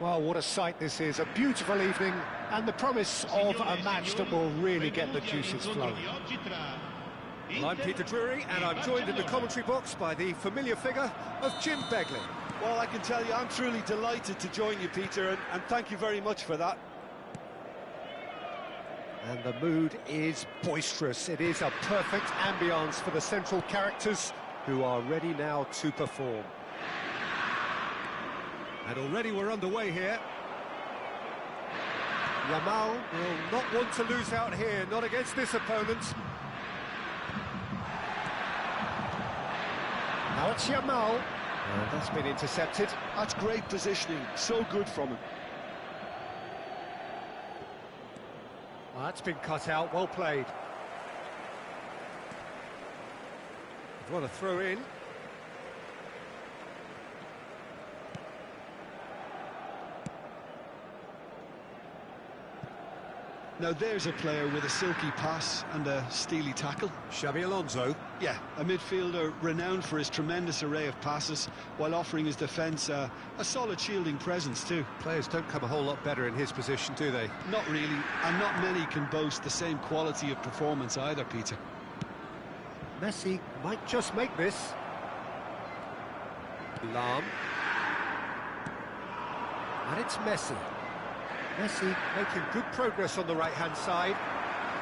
Well, what a sight this is, a beautiful evening, and the promise of a match that will really get the juices flowing. Well, I'm Peter Drury, and I'm joined in the commentary box by the familiar figure of Jim Begley. Well, I can tell you, I'm truly delighted to join you, Peter, and thank you very much for that. And the mood is boisterous. It is a perfect ambience for the central characters who are ready now to perform. And already we're underway here. Yamal will not want to lose out here, not against this opponent. Now it's Yamal, and that's been intercepted. That's great positioning, so good from him. Well, that's been cut out, well played. He's want to throw in. Now there's a player with a silky pass and a steely tackle. Xabi Alonso. Yeah, a midfielder renowned for his tremendous array of passes, while offering his defence a solid shielding presence too. Players don't come a whole lot better in his position, do they? Not really, and not many can boast the same quality of performance either, Peter. Messi might just make this. Lahm. And it's Messi. Messi making good progress on the right-hand side.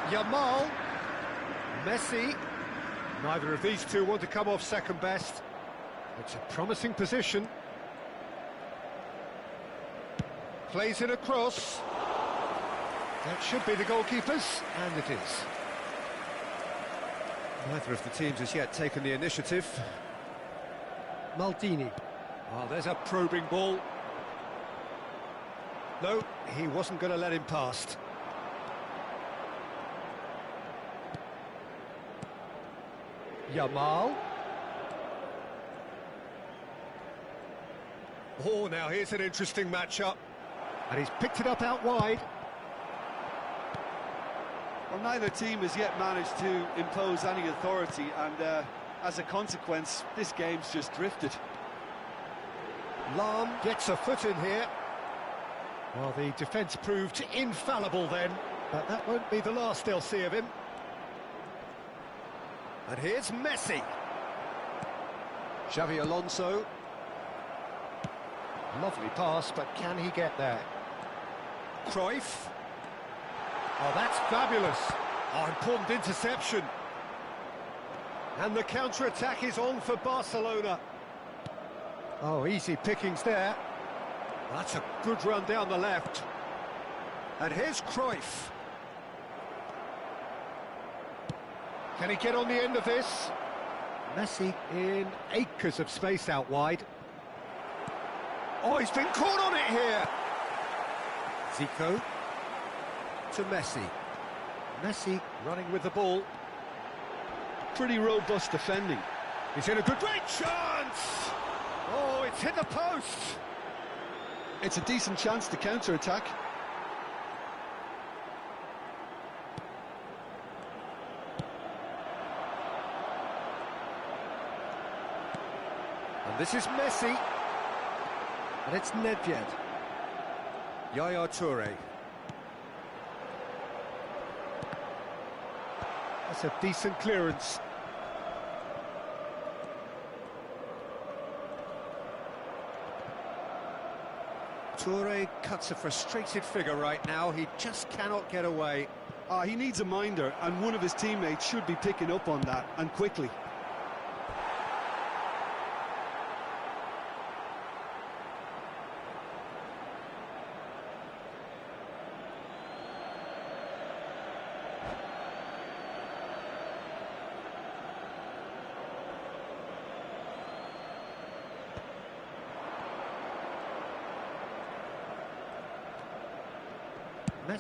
Yamal. Messi. Neither of these two want to come off second best. It's a promising position. Plays it across. That should be the goalkeepers, and it is. Neither of the teams has yet taken the initiative. Maldini. Well, there's a probing ball. No, he wasn't going to let him past. Yamal. Oh, now here's an interesting matchup. And he's picked it up out wide. Well, neither team has yet managed to impose any authority, and as a consequence, this game's just drifted. Lahm gets a foot in here. Well, the defence proved infallible then, but that won't be the last they'll see of him. And here's Messi. Xabi Alonso. Lovely pass, but can he get there? Cruyff. Oh, that's fabulous. Oh, important interception. And the counter-attack is on for Barcelona. Oh, easy pickings there. That's a good run down the left. And here's Cruyff. Can he get on the end of this? Messi in acres of space out wide. Oh, he's been caught on it here. Zico to Messi. Messi running with the ball. Pretty robust defending. He's in a great chance! Oh, it's hit the post! It's a decent chance to counter-attack. And this is Messi. And it's Nedved. Yaya Toure. That's a decent clearance. Toure cuts a frustrated figure right now. He just cannot get away. He needs a minder, and one of his teammates should be picking up on that, and quickly.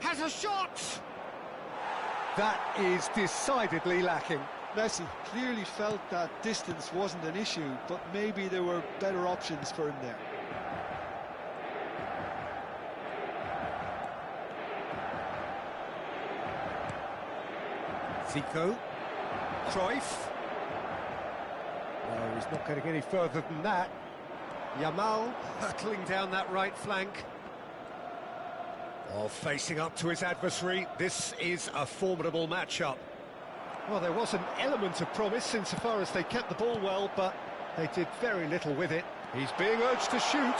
Has a shot! That is decidedly lacking. Messi clearly felt that distance wasn't an issue, but maybe there were better options for him there. Zico. Cruyff. No, he's not getting any further than that. Yamal hurtling down that right flank. Oh, facing up to his adversary, this is a formidable matchup. Well, there was an element of promise insofar as they kept the ball well, but they did very little with it. He's being urged to shoot.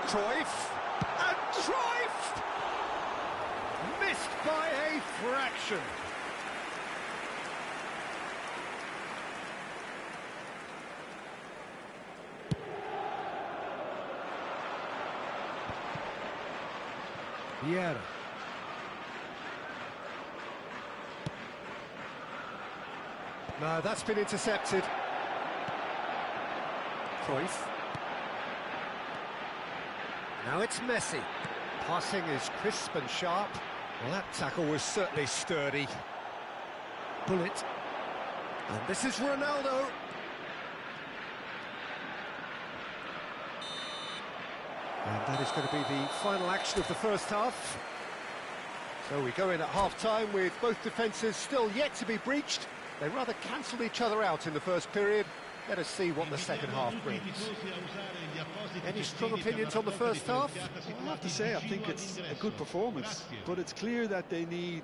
Cruyff, and Cruyff! Missed by a fraction. Vieira. No, that's been intercepted. Cruyff. Now it's Messi. Passing is crisp and sharp. Well, that tackle was certainly sturdy. Bullet. And this is Ronaldo. And that is going to be the final action of the first half. So we go in at half-time with both defences still yet to be breached. They rather cancelled each other out in the first period. Let us see what the second half brings. Any strong opinions on the first half? I have to say, I think it's a good performance, but it's clear that they need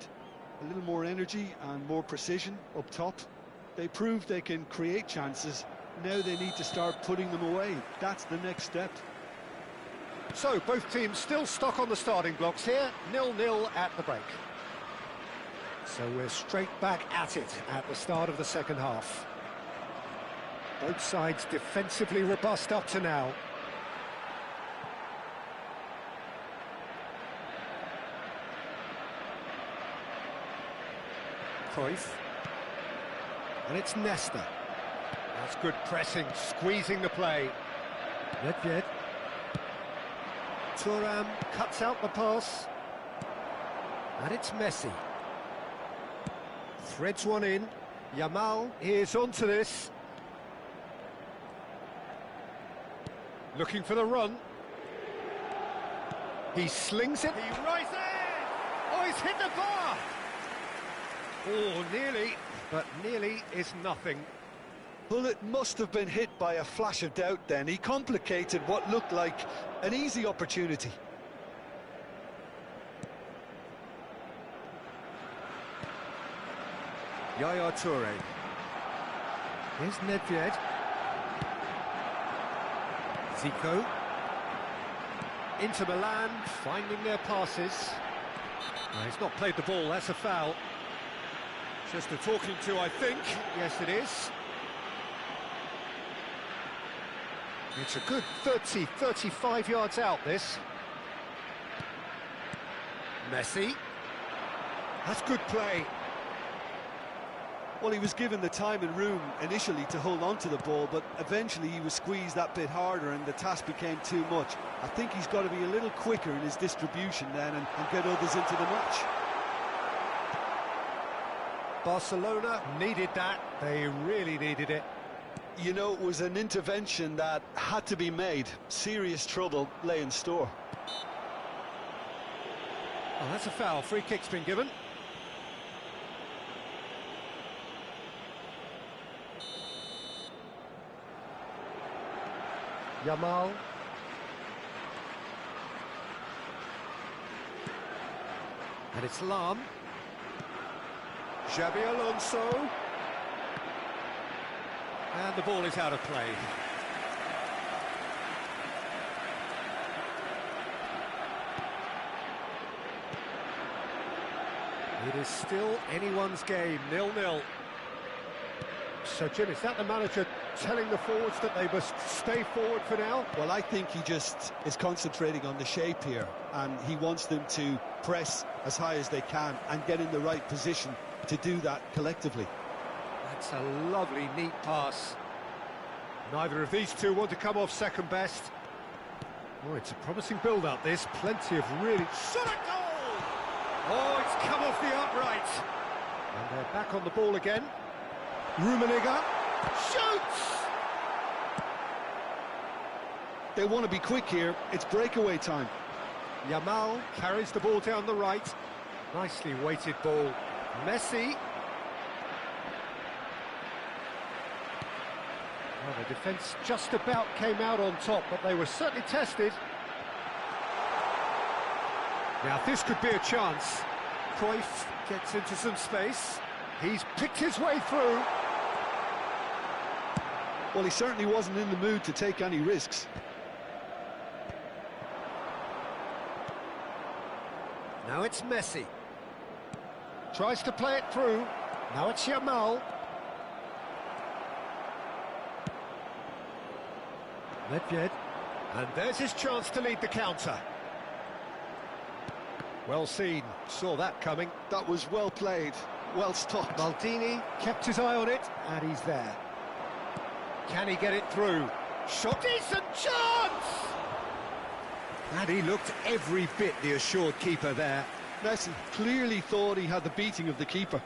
a little more energy and more precision up top. They proved they can create chances. Now they need to start putting them away. That's the next step. So, both teams still stuck on the starting blocks here, 0-0 at the break. So we're straight back at it at the start of the second half. Both sides defensively robust up to now. Cruyff. And it's Nesta. That's good pressing, squeezing the play. Nedved. Thuram cuts out the pass. And it's Messi. Threads one in. Yamal is onto this. Looking for the run. He slings it. He rises! Oh, he's hit the bar! Oh, nearly, but nearly is nothing. Well, it must have been hit by a flash of doubt then. He complicated what looked like an easy opportunity. Yaya Toure. Here's Nedved. Zico. Inter Milan finding their passes. He's not played the ball, that's a foul. Just a talking to, I think. Yes, it is. It's a good 30, 35 yards out, this. Messi. That's good play. Well, he was given the time and room initially to hold on to the ball, but eventually he was squeezed that bit harder and the task became too much. I think he's got to be a little quicker in his distribution then and get others into the match. Barcelona needed that. They really needed it. You know, it was an intervention that had to be made. Serious trouble lay in store. Oh, that's a foul. Free kick's been given. Yamal. And it's Lam. Xabi Alonso. And the ball is out of play. It is still anyone's game, 0-0. So, Jim, is that the manager telling the forwards that they must stay forward for now? Well, I think he just is concentrating on the shape here, and he wants them to press as high as they can and get in the right position to do that collectively. That's a lovely, neat pass. Neither of these two want to come off second best. Oh, it's a promising build-up, this. Plenty of really... Shot a goal! Oh, it's come off the upright. And they're back on the ball again. Rummenigge shoots! They want to be quick here. It's breakaway time. Yamal carries the ball down the right. Nicely weighted ball. Messi. Well, the defence just about came out on top, but they were certainly tested. Now, this could be a chance. Cruyff gets into some space. He's picked his way through. Well, he certainly wasn't in the mood to take any risks. Now it's Messi. Tries to play it through. Now it's Yamal. Nedved. And there's his chance to lead the counter. Well seen. Saw that coming. That was well played. Well stopped. Maldini kept his eye on it, and he's there. Can he get it through? Shot. Decent chance! And he looked every bit the assured keeper there. Messi clearly thought he had the beating of the keeper.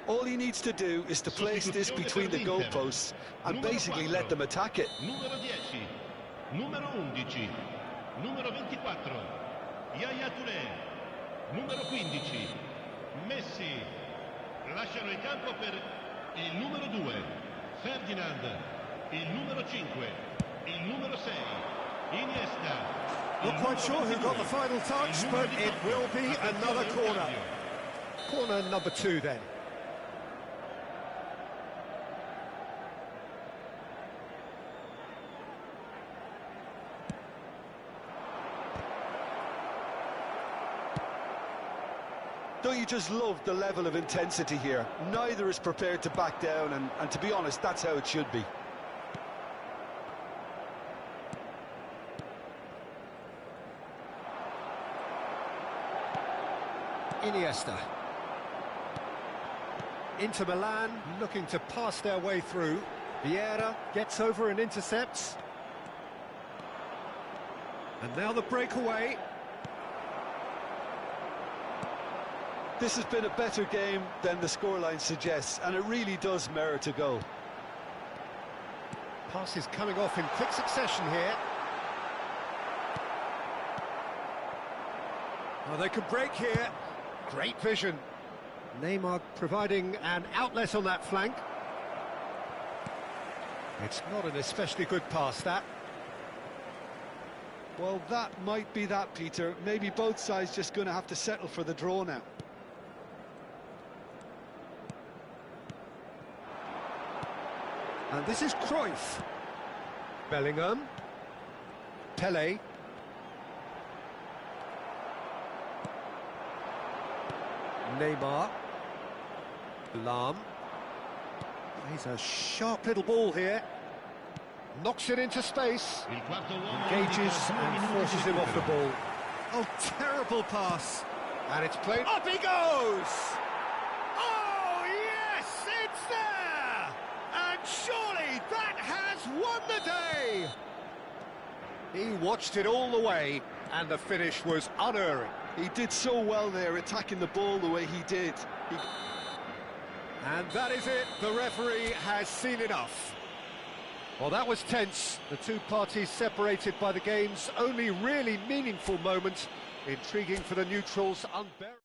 All he needs to do is to place this between the goalposts and basically let them attack it. Numero 10, numero 11, numero 24, Yaya Touré, numero 15, Messi. Lasciano il campo per il numero 2, Ferdinand, il numero 5, il numero 6, Iniesta. Not quite sure who got the final touch, but it will be another corner. Corner number 2 then. Don't you just love the level of intensity here? Neither is prepared to back down, and to be honest, that's how it should be. Iniesta. Inter Milan looking to pass their way through. Vieira gets over and intercepts. And now the breakaway. This has been a better game than the scoreline suggests, and it really does merit a goal. Passes coming off in quick succession here. Oh, they can break here. Great vision. Neymar providing an outlet on that flank. It's not an especially good pass, that. Well, that might be that, Peter. Maybe both sides just going to have to settle for the draw now. And this is Cruyff. Bellingham. Pele. Neymar. Lam. He's a sharp little ball here. Knocks it into space. Engages and forces him off the ball. Oh, terrible pass. And it's played. Up he goes! Oh, yes, it's there! And surely that has won the day! He watched it all the way, and the finish was unerring. He did so well there, attacking the ball the way he did. And that is it. The referee has seen enough. Well, that was tense. The two parties separated by the game's only really meaningful moment. Intriguing for the neutrals, unbearable.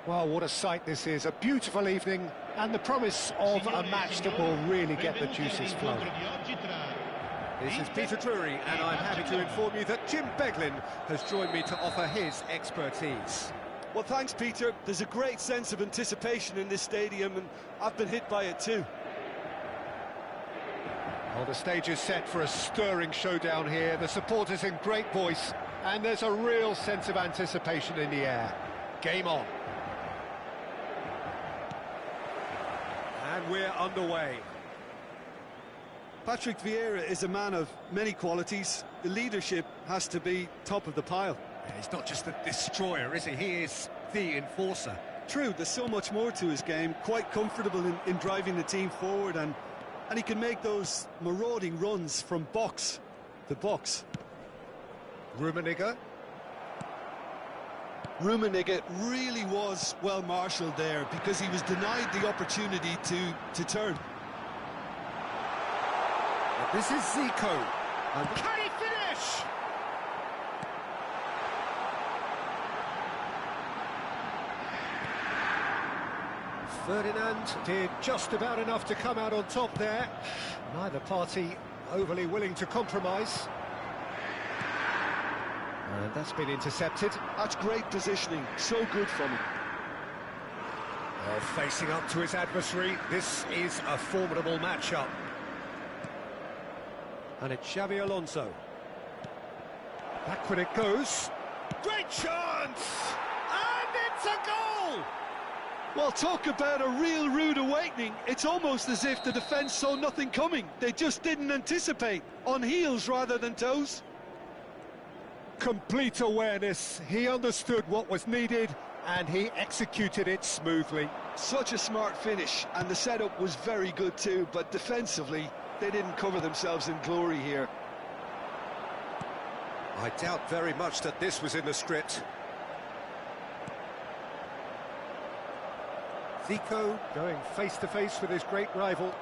Well, what a sight this is. A beautiful evening and the promise of a match that will really get the juices flowing. This is Peter Drury, and I'm happy to inform you that Jim Beglin has joined me to offer his expertise. Well, thanks, Peter. There's a great sense of anticipation in this stadium, and I've been hit by it too. Well, the stage is set for a stirring showdown here. The supporters in great voice, and there's a real sense of anticipation in the air. Game on. And we're underway. Patrick Vieira is a man of many qualities. The leadership has to be top of the pile. Yeah, he's not just a destroyer, is he? He is the enforcer. True, there's so much more to his game. Quite comfortable in driving the team forward, and he can make those marauding runs from box to box. Rummenigge. Rummenigge really was well marshalled there because he was denied the opportunity to turn. This is Zico. And can he finish? Ferdinand did just about enough to come out on top there. Neither party overly willing to compromise. And that's been intercepted. That's great positioning, so good from him. Well, facing up to his adversary, this is a formidable matchup. And it's Xabi Alonso. Backward it goes. Great chance! And it's a goal! Well, talk about a real rude awakening. It's almost as if the defence saw nothing coming. They just didn't anticipate. On heels rather than toes. Complete awareness. He understood what was needed and he executed it smoothly. Such a smart finish, and the setup was very good too, but defensively they didn't cover themselves in glory here. I doubt very much that this was in the script. Zico going face-to-face with his great rival.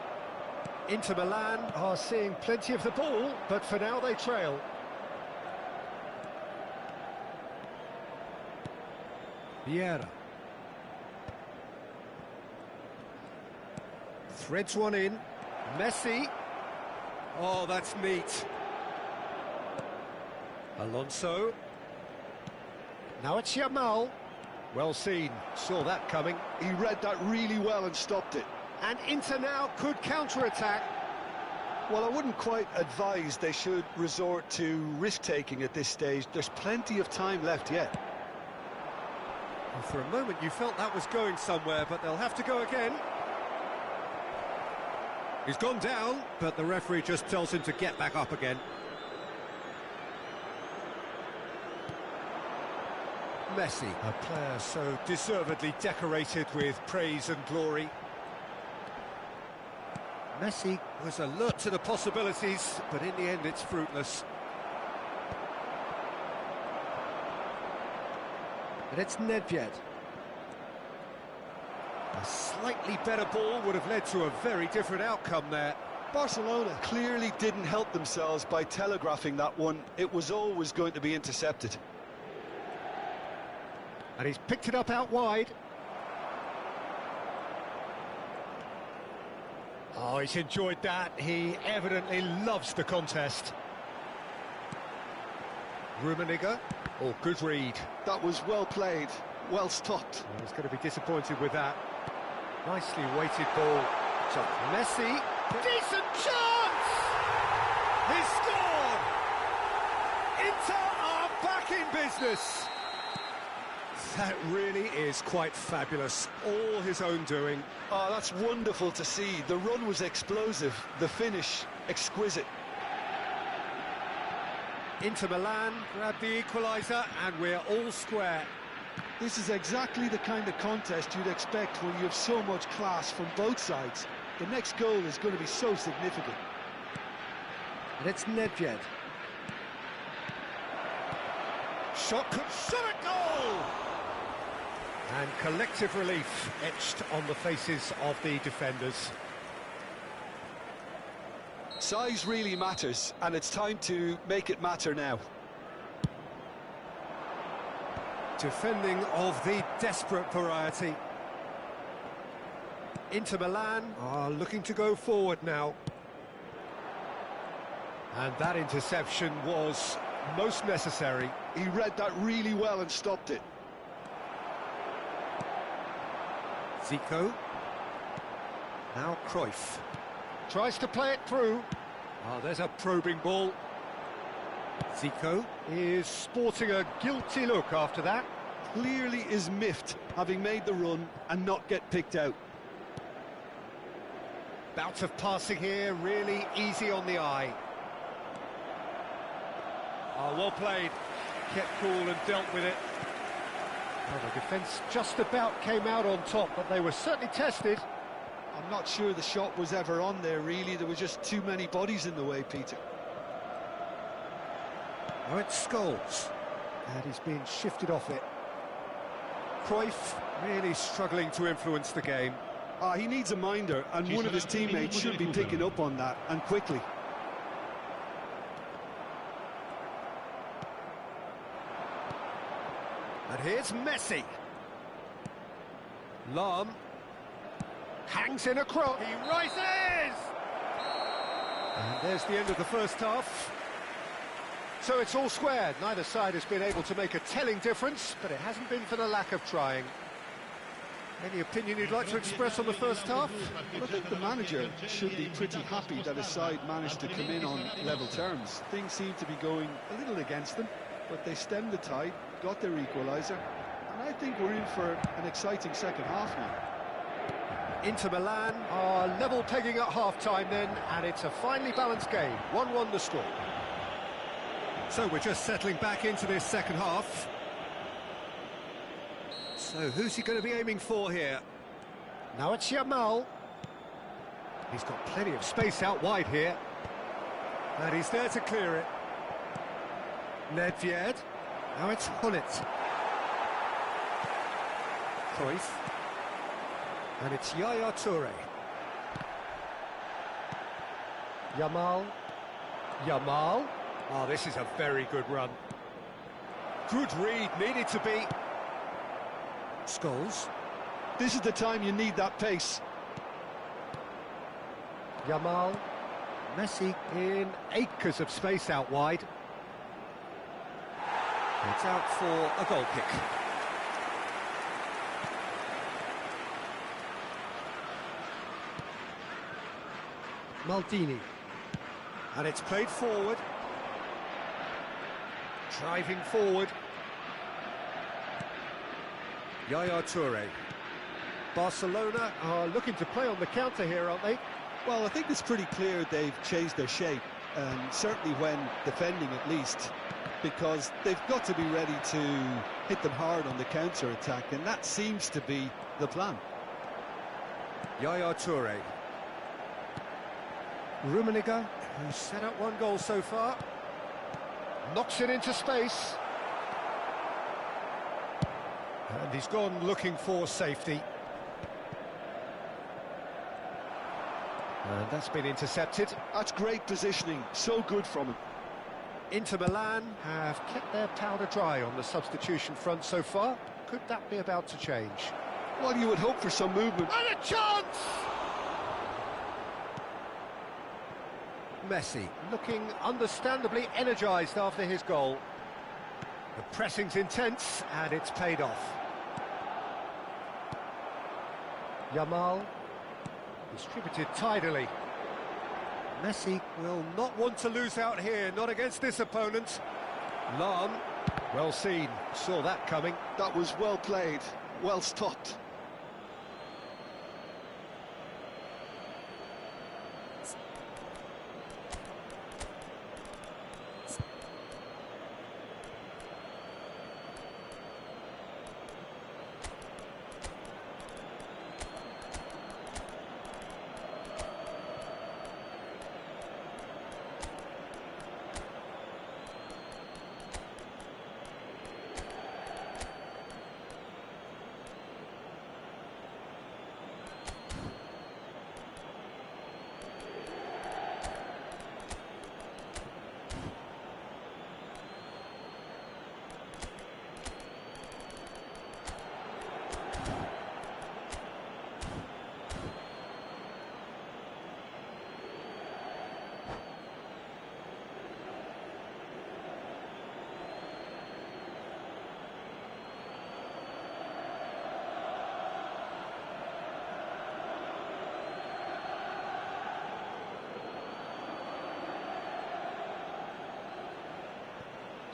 Inter Milan are seeing plenty of the ball, but for now they trail. Vieira. Threads one in. Messi. Oh, that's neat. Alonso. Now it's Yamal. Well seen, saw that coming. He read that really well and stopped it. And Inter now could counter-attack. Well, I wouldn't quite advise they should resort to risk-taking at this stage. There's plenty of time left yet. Well, for a moment you felt that was going somewhere, but they'll have to go again. He's gone down, but the referee just tells him to get back up again. Messi, a player so deservedly decorated with praise and glory. Messi Was alert to the possibilities, but in the end it's fruitless. and it's Nedved. A slightly better ball would have led to a very different outcome there. Barcelona clearly didn't help themselves by telegraphing that one. It was always going to be intercepted. And he's picked it up out wide. Oh, he's enjoyed that. He evidently loves the contest. Rummenigge. Oh, good read. That was well played, well stopped. Well, he's going to be disappointed with that. Nicely weighted ball. So Messi. Decent chance! He scored! Inter are back in business. That really is quite fabulous. All his own doing. Oh, that's wonderful to see. The run was explosive, the finish exquisite. Inter Milan grab the equaliser and we're all square. This is exactly the kind of contest you'd expect when you have so much class from both sides. The next goal is going to be so significant. And it's Nedved. Shot at goal! And collective relief etched on the faces of the defenders. Size really matters, and it's time to make it matter now. Defending of the desperate variety. Inter Milan are looking to go forward now. And that interception was most necessary. He read that really well and stopped it. Zico. Now Cruyff. Tries to play it through. Oh, there's a probing ball. Zico is sporting a guilty look after that. Clearly is miffed, having made the run and not get picked out. Bout of passing here, really easy on the eye. Oh, well played. Kept cool and dealt with it. Well, the defence just about came out on top, but they were certainly tested. I'm not sure the shot was ever on there, really. There were just too many bodies in the way, Peter. Now it's Scholes. And he's being shifted off it. Cruyff really struggling to influence the game. He needs a minder, and one of his teammates should be picking up on that, and quickly. And here's Messi. Lahm hangs in a cross. He rises! And there's the end of the first half. So it's all squared. Neither side has been able to make a telling difference, but it hasn't been for the lack of trying. Any opinion you'd like to express on the first half? Well, I think the manager should be pretty happy that his side managed to come in on level terms. Things seem to be going a little against them, but they stemmed the tide, got their equaliser, and I think we're in for an exciting second half now. Inter Milan are level pegging at half-time then, and it's a finely balanced game. 1-1 the score. So we're just settling back into this second half. So who's he going to be aiming for here? Now it's Yamal. He's got plenty of space out wide here. And he's there to clear it. Nedved. Now it's Hullet. Cruyff. And it's Yaya Toure. Yamal. Yamal. Oh, this is a very good run. Good read, needed to be. Scholes. This is the time you need that pace. Yamal. Messi in acres of space out wide. It's out for a goal kick. Maldini. And it's played forward. Driving forward. Yaya Toure. Barcelona are looking to play on the counter here, aren't they? Well, I think it's pretty clear they've changed their shape, certainly when defending at least, because they've got to be ready to hit them hard on the counter-attack, and that seems to be the plan. Yaya Toure. Rummenigge, who's set up one goal so far, knocks it into space. And he's gone looking for safety. And that's been intercepted. That's great positioning, so good from him. Inter Milan have kept their powder dry on the substitution front so far. Could that be about to change? Well, you would hope for some movement. And a chance! Messi looking understandably energised after his goal. The pressing's intense and it's paid off. Yamal distributed tidily. Messi will not want to lose out here, not against this opponent. Lahm, well seen, saw that coming. That was well played, well stopped.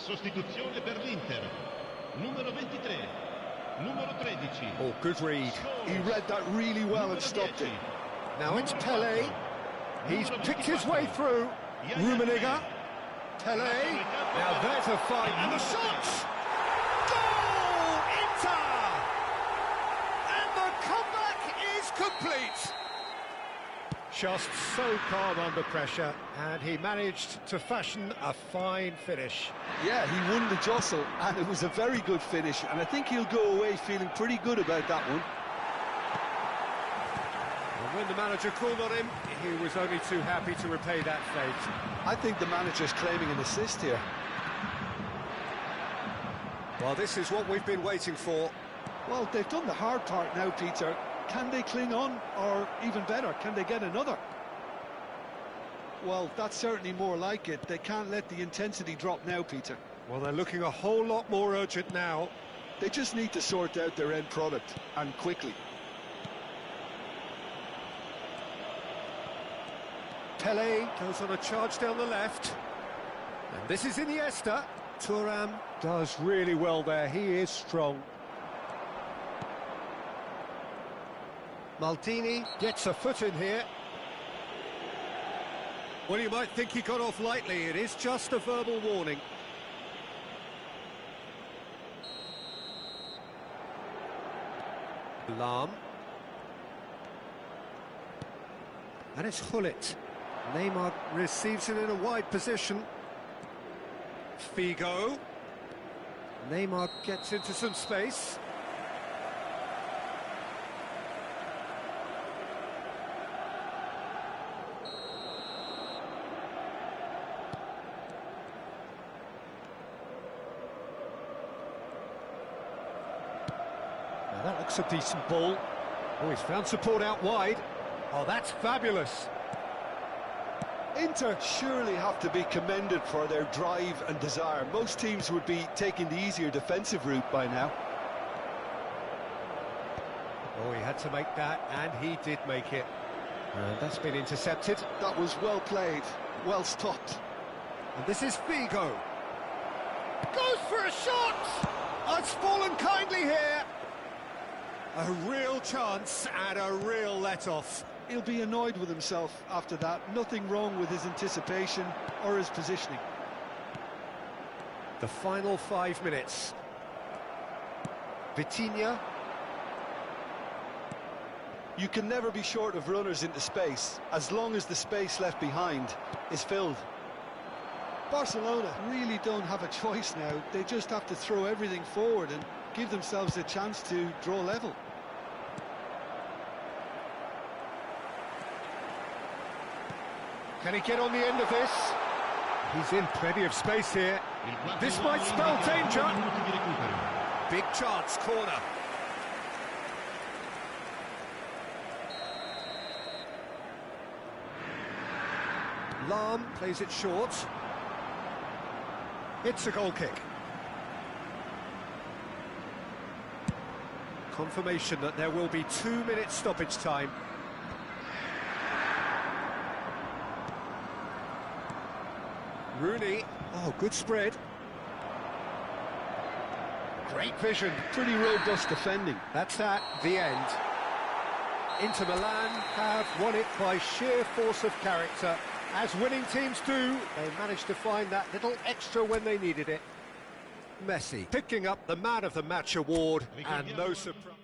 Sostituzione per l'Inter. Numero 23. Numero 13. Oh, good read. He read that really well and stopped it. Now it's Pele. He's picked his way through. Rummenigge. Pele. Now there's a fight. And the shot! Goal! Inter! And the comeback is complete. Just so calm under pressure, and he managed to fashion a fine finish. Yeah, he won the jostle, and it was a very good finish, and I think he'll go away feeling pretty good about that one. And when the manager called on him, he was only too happy to repay that fate. I think the manager's claiming an assist here. Well, this is what we've been waiting for. Well, they've done the hard part now, Peter. Can they cling on, or even better, can they get another? Well, that's certainly more like it. They can't let the intensity drop now, Peter. Well, they're looking a whole lot more urgent now. They just need to sort out their end product, and quickly. Pele goes on a charge down the left. And this is Iniesta. Thuram does really well there. He is strong. Maldini gets a foot in here. Well, you might think he got off lightly. It is just a verbal warning. Lahm. And it's Hullet. Neymar receives it in a wide position. Figo. Neymar gets into some space. Now that looks a decent ball. Oh, he's found support out wide. Oh, that's fabulous. Inter surely have to be commended for their drive and desire. Most teams would be taking the easier defensive route by now. Oh, he had to make that, and he did make it. And that's been intercepted. That was well played, well stopped. And this is Figo. Goes for a shot! Oh, it's fallen kindly here. A real chance and a real let-off. He'll be annoyed with himself after that. Nothing wrong with his anticipation or his positioning. The final 5 minutes. Vitinha. You can never be short of runners into space, as long as the space left behind is filled. Barcelona really don't have a choice now. They just have to throw everything forward and give themselves a chance to draw level. Can he get on the end of this? He's in plenty of space here. This might spell danger. Big chance, corner. Lahm plays it short. It's a goal kick. Confirmation that there will be 2 minutes stoppage time. Rooney. Oh, good spread. Great vision. Pretty robust defending. That's that, the end. Inter Milan have won it by sheer force of character. As winning teams do, they managed to find that little extra when they needed it. Messi picking up the Man of the Match award, and no surprise.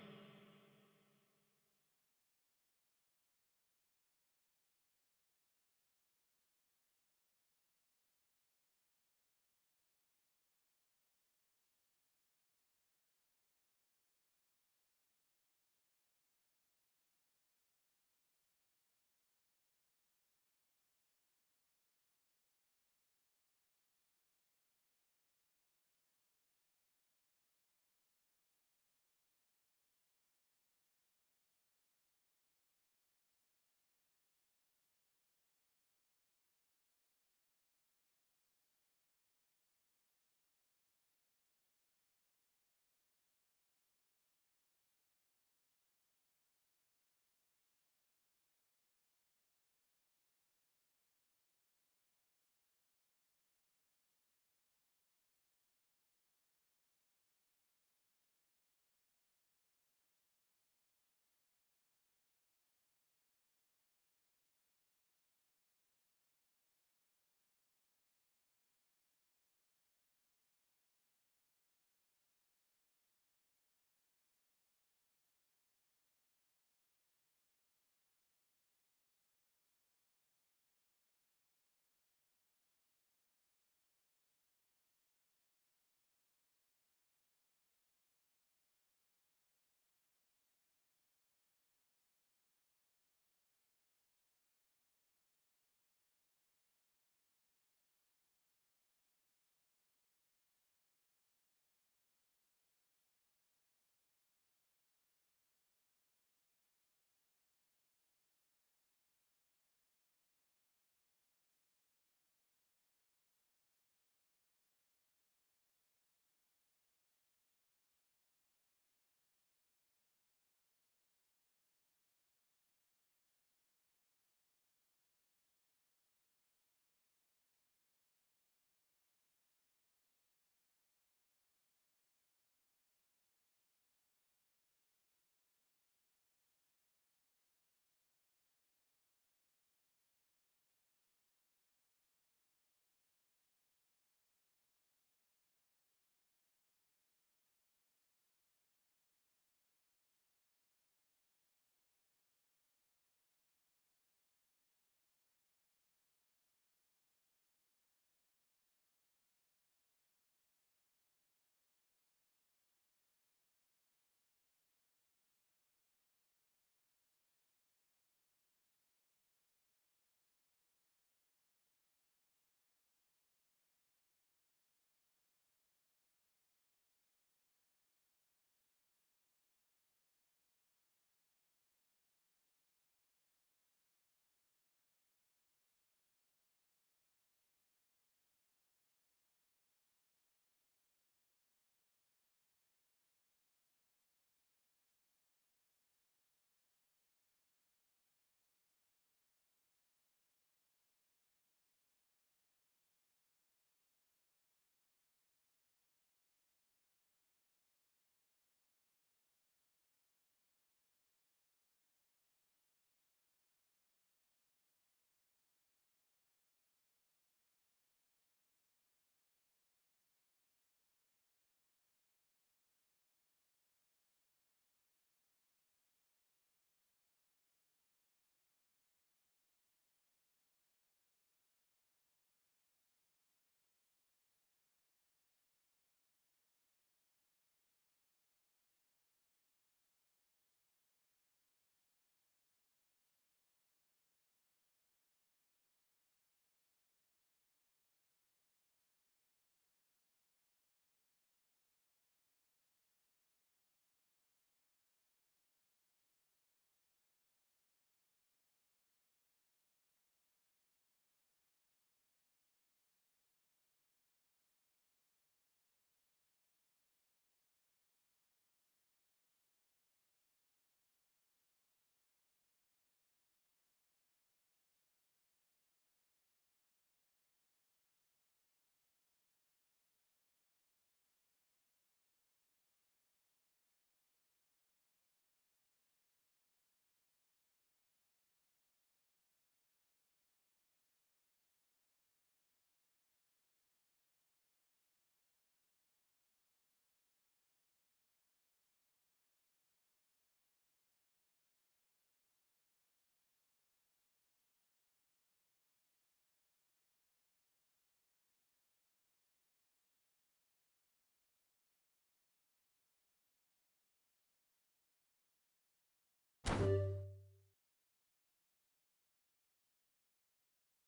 it.